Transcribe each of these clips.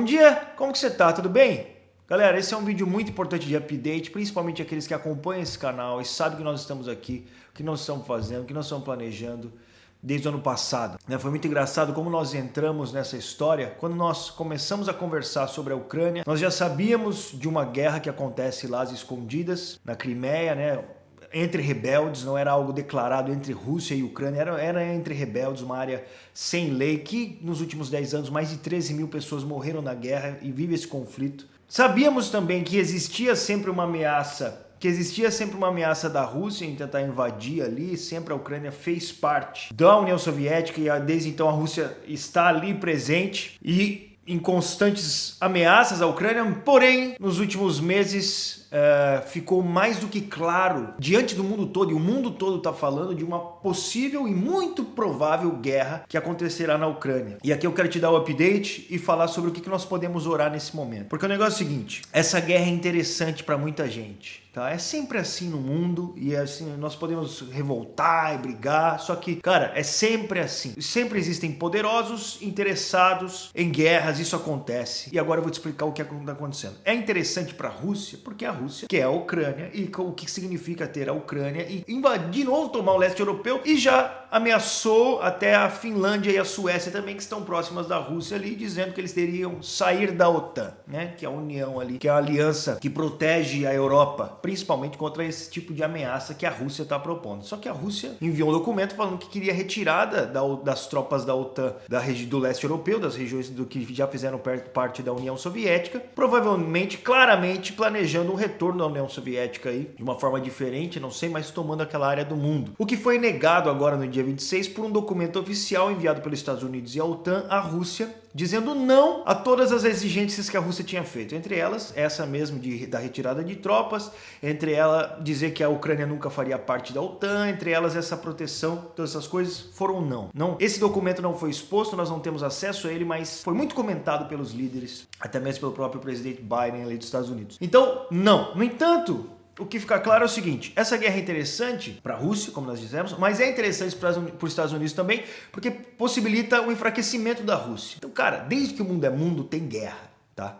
dia, como que você tá? Tudo bem? Galera, esse é um vídeo muito importante de update, principalmente aqueles que acompanham esse canal e sabem que nós estamos aqui, o que nós estamos fazendo, o que nós estamos planejando desde o ano passado. Foi muito engraçado como nós entramos nessa história. Quando nós começamos a conversar sobre a Ucrânia, nós já sabíamos de uma guerra que acontece lá às escondidas, na Crimeia, né? Entre rebeldes, não era algo declarado entre Rússia e Ucrânia, era entre rebeldes, uma área sem lei, que nos últimos 10 anos mais de 13 mil pessoas morreram na guerra e vive esse conflito. Sabíamos também que existia sempre uma ameaça da Rússia em tentar invadir ali, sempre a Ucrânia fez parte da União Soviética e desde então a Rússia está ali presente e em constantes ameaças à Ucrânia, porém, nos últimos meses ficou mais do que claro diante do mundo todo, e o mundo todo está falando de uma possível e muito provável guerra que acontecerá na Ucrânia. E aqui eu quero te dar o update e falar sobre o que nós podemos orar nesse momento. Porque o negócio é o seguinte, essa guerra é interessante para muita gente. Tá? É sempre assim no mundo e assim nós podemos revoltar e brigar, só que, cara, é sempre assim. Sempre existem poderosos interessados em guerras, isso acontece. E agora eu vou te explicar o que está acontecendo. É interessante para a Rússia, porque a Rússia quer a Ucrânia e o que significa ter a Ucrânia e invadir de novo, tomar o leste europeu, e já ameaçou até a Finlândia e a Suécia também, que estão próximas da Rússia ali, dizendo que eles teriam sair da OTAN, né? Que é a União ali, que é a aliança que protege a Europa, principalmente contra esse tipo de ameaça que a Rússia está propondo. Só que a Rússia enviou um documento falando que queria retirada das tropas da OTAN da região do leste europeu, das regiões que já fizeram parte da União Soviética, provavelmente, claramente planejando um retorno da União Soviética aí, de uma forma diferente, não sei, mas tomando aquela área do mundo. O que foi negado agora no dia 26 por um documento oficial enviado pelos Estados Unidos e a OTAN à Rússia, dizendo não a todas as exigências que a Rússia tinha feito. Entre elas, essa mesmo da retirada de tropas, entre ela dizer que a Ucrânia nunca faria parte da OTAN, entre elas essa proteção, todas essas coisas foram não. Esse documento não foi exposto, nós não temos acesso a ele, mas foi muito comentado pelos líderes, até mesmo pelo próprio presidente Biden ali dos Estados Unidos. Então, não. No entanto, o que fica claro é o seguinte, essa guerra é interessante para a Rússia, como nós dissemos, mas é interessante para os Estados Unidos também, porque possibilita o enfraquecimento da Rússia. Então, cara, desde que o mundo é mundo, tem guerra, tá?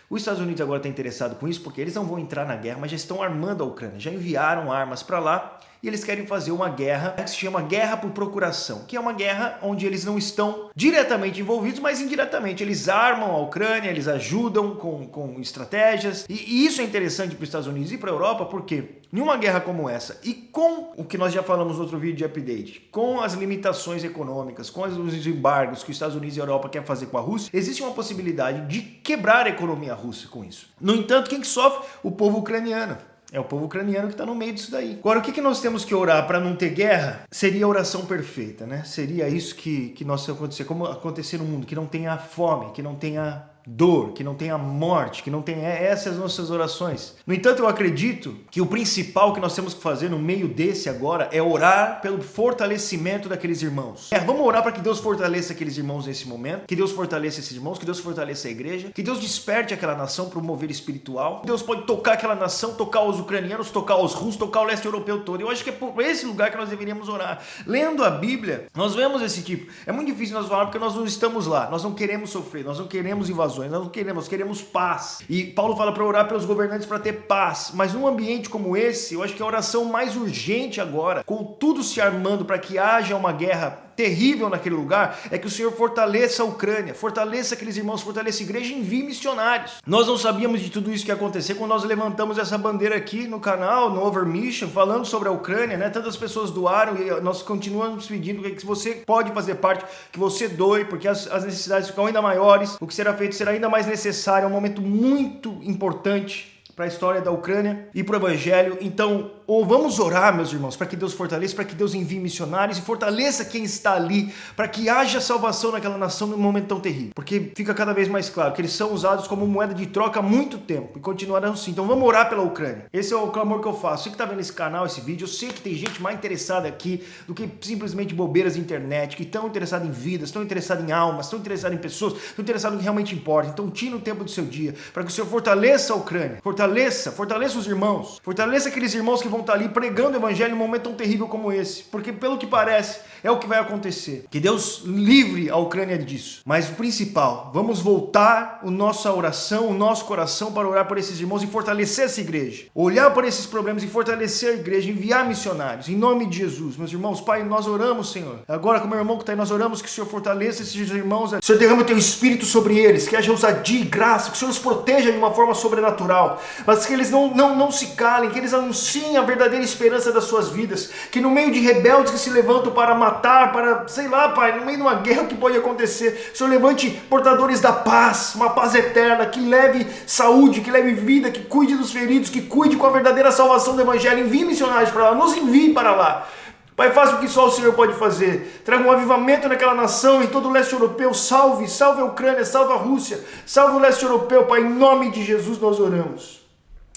Os Estados Unidos agora está interessado com isso porque eles não vão entrar na guerra, mas já estão armando a Ucrânia, já enviaram armas para lá e eles querem fazer uma guerra que se chama guerra por procuração, que é uma guerra onde eles não estão diretamente envolvidos, mas indiretamente. Eles armam a Ucrânia, eles ajudam com estratégias e isso é interessante para os Estados Unidos e para a Europa porque em uma guerra como essa e com o que nós já falamos no outro vídeo de update, com as limitações econômicas, com os embargos que os Estados Unidos e a Europa querem fazer com a Rússia, existe uma possibilidade de quebrar a economia russa com isso. No entanto, quem que sofre? O povo ucraniano. É o povo ucraniano que está no meio disso daí. Agora, o que nós temos que orar para não ter guerra? Seria a oração perfeita, né? Seria isso que nós acontecer, como acontecer no mundo, que não tenha fome, que não tenha dor, que não tenha morte, que não tenha essas nossas orações. No entanto, eu acredito que o principal que nós temos que fazer no meio desse agora é orar pelo fortalecimento daqueles irmãos. Vamos orar para que Deus fortaleça aqueles irmãos nesse momento, que Deus fortaleça esses irmãos, que Deus fortaleça a igreja, que Deus desperte aquela nação para o mover espiritual. Deus pode tocar aquela nação, tocar os ucranianos, tocar os russos, tocar o leste europeu todo. Eu acho que é por esse lugar que nós deveríamos orar. Lendo a Bíblia, nós vemos esse tipo. É muito difícil nós falar porque nós não estamos lá, nós não queremos sofrer, nós não queremos invasões. Nós queremos paz. E Paulo fala para orar pelos governantes para ter paz. Mas num ambiente como esse, eu acho que a oração mais urgente agora, com tudo se armando para que haja uma guerra terrível naquele lugar, é que o Senhor fortaleça a Ucrânia, fortaleça aqueles irmãos, fortaleça a igreja e envie missionários. Nós não sabíamos de tudo isso que ia acontecer quando nós levantamos essa bandeira aqui no canal, no Over Mission, falando sobre a Ucrânia, né? Tantas pessoas doaram e nós continuamos pedindo que você pode fazer parte, que você doe, porque as necessidades ficam ainda maiores, o que será feito será ainda mais necessário, é um momento muito importante para a história da Ucrânia e para o Evangelho. Então, vamos orar, meus irmãos, para que Deus fortaleça, para que Deus envie missionários e fortaleça quem está ali, para que haja salvação naquela nação num momento tão terrível. Porque fica cada vez mais claro que eles são usados como moeda de troca há muito tempo e continuarão assim. Então vamos orar pela Ucrânia. Esse é o clamor que eu faço. Você que está vendo esse canal, esse vídeo, eu sei que tem gente mais interessada aqui do que simplesmente bobeiras de internet, que estão interessados em vidas, estão interessados em almas, estão interessados em pessoas, estão interessados no que realmente importa. Então tira um tempo do seu dia para que o Senhor fortaleça a Ucrânia, fortaleça os irmãos, fortaleça aqueles irmãos que vão estar ali pregando o evangelho em um momento tão terrível como esse, porque pelo que parece, é o que vai acontecer. Que Deus livre a Ucrânia disso. Mas o principal, vamos voltar a nossa oração, o nosso coração para orar por esses irmãos e fortalecer essa igreja. Olhar para esses problemas e fortalecer a igreja, enviar missionários, em nome de Jesus. Meus irmãos, Pai, nós oramos, Senhor. Agora com o meu irmão que está aí, nós oramos que o Senhor fortaleça esses irmãos. O Senhor derrama o teu Espírito sobre eles, que haja ousadia e graça, que o Senhor os proteja de uma forma sobrenatural, mas que eles não se calem, que eles anunciem a verdadeira esperança das suas vidas, que no meio de rebeldes que se levantam para matar, para, sei lá, Pai, no meio de uma guerra que pode acontecer, o Senhor levante portadores da paz, uma paz eterna, que leve saúde, que leve vida, que cuide dos feridos, que cuide com a verdadeira salvação do Evangelho. Envie missionários para lá, nos envie para lá. Pai, faça o que só o Senhor pode fazer. Traga um avivamento naquela nação, em todo o leste europeu. Salve a Ucrânia, salve a Rússia, salve o leste europeu, Pai, em nome de Jesus nós oramos.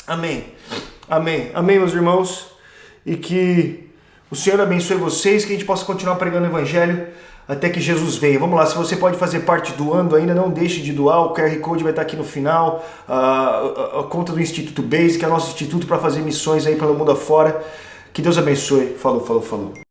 Amém. Amém. Amém, meus irmãos. E que o Senhor abençoe vocês, que a gente possa continuar pregando o Evangelho até que Jesus venha. Vamos lá, se você pode fazer parte doando ainda, não deixe de doar. O QR Code vai estar aqui no final. A conta do Instituto Base, que é o nosso instituto para fazer missões aí pelo mundo afora. Que Deus abençoe. Falou, falou, falou.